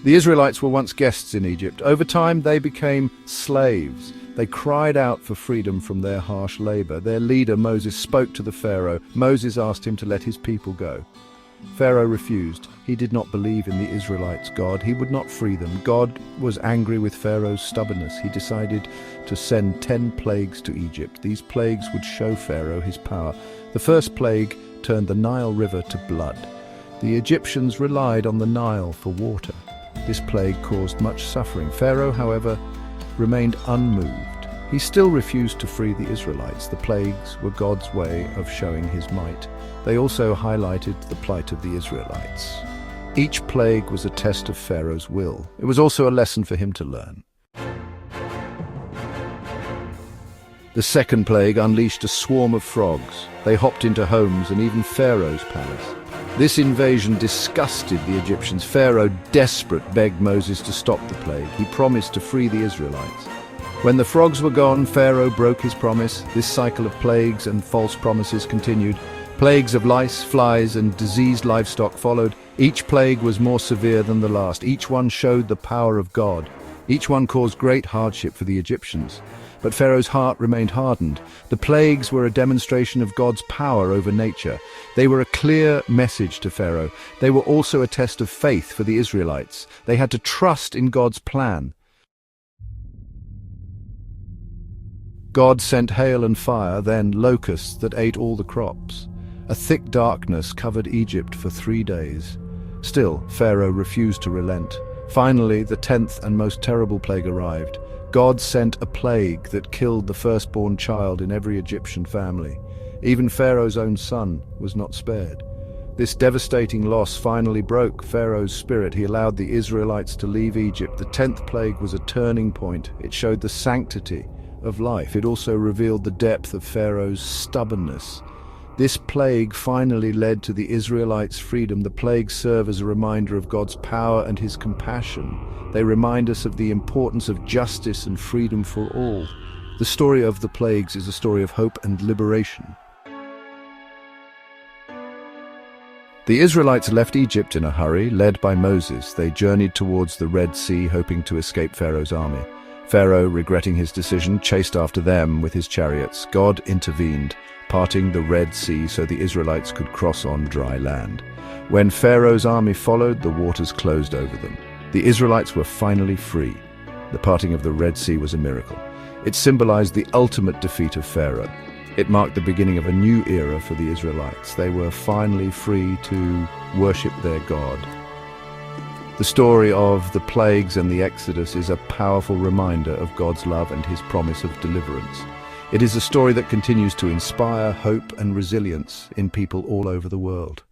The Israelites were once guests in Egypt. Over time, they became slaves. They cried out for freedom from their harsh labor. Their leader, Moses, spoke to the Pharaoh. Moses asked him to let his people go. Pharaoh refused. He did not believe in the Israelites' God. He would not free them. God was angry with Pharaoh's stubbornness. He decided to send 10 plagues to Egypt. These plagues would show Pharaoh his power. The first plague turned the Nile River to blood. The Egyptians relied on the Nile for water. This plague caused much suffering. Pharaoh, however, remained unmoved. He still refused to free the Israelites. The plagues were God's way of showing his might. They also highlighted the plight of the Israelites. Each plague was a test of Pharaoh's will. It was also a lesson for him to learn. The second plague unleashed a swarm of frogs. They hopped into homes and even Pharaoh's palace. This invasion disgusted the Egyptians. Pharaoh, desperate, begged Moses to stop the plague. He promised to free the Israelites. When the frogs were gone, Pharaoh broke his promise. This cycle of plagues and false promises continued. Plagues of lice, flies, and diseased livestock followed. Each plague was more severe than the last. Each one showed the power of God. Each one caused great hardship for the Egyptians. But Pharaoh's heart remained hardened. The plagues were a demonstration of God's power over nature. They were a clear message to Pharaoh. They were also a test of faith for the Israelites. They had to trust in God's plan. God sent hail and fire, then locusts that ate all the crops. A thick darkness covered Egypt for 3 days. Still, Pharaoh refused to relent. Finally, the 10th and most terrible plague arrived. God sent a plague that killed the firstborn child in every Egyptian family. Even Pharaoh's own son was not spared. This devastating loss finally broke Pharaoh's spirit. He allowed the Israelites to leave Egypt. The 10th plague was a turning point. It showed the sanctity of life. It also revealed the depth of Pharaoh's stubbornness. This plague finally led to the Israelites' freedom. The plagues serve as a reminder of God's power and his compassion. They remind us of the importance of justice and freedom for all. The story of the plagues is a story of hope and liberation. The Israelites left Egypt in a hurry, led by Moses. They journeyed towards the Red Sea, hoping to escape Pharaoh's army. Pharaoh, regretting his decision, chased after them with his chariots. God intervened, parting the Red Sea so the Israelites could cross on dry land. When Pharaoh's army followed, the waters closed over them. The Israelites were finally free. The parting of the Red Sea was a miracle. It symbolized the ultimate defeat of Pharaoh. It marked the beginning of a new era for the Israelites. They were finally free to worship their God. The story of the plagues and the Exodus is a powerful reminder of God's love and his promise of deliverance. It is a story that continues to inspire hope and resilience in people all over the world.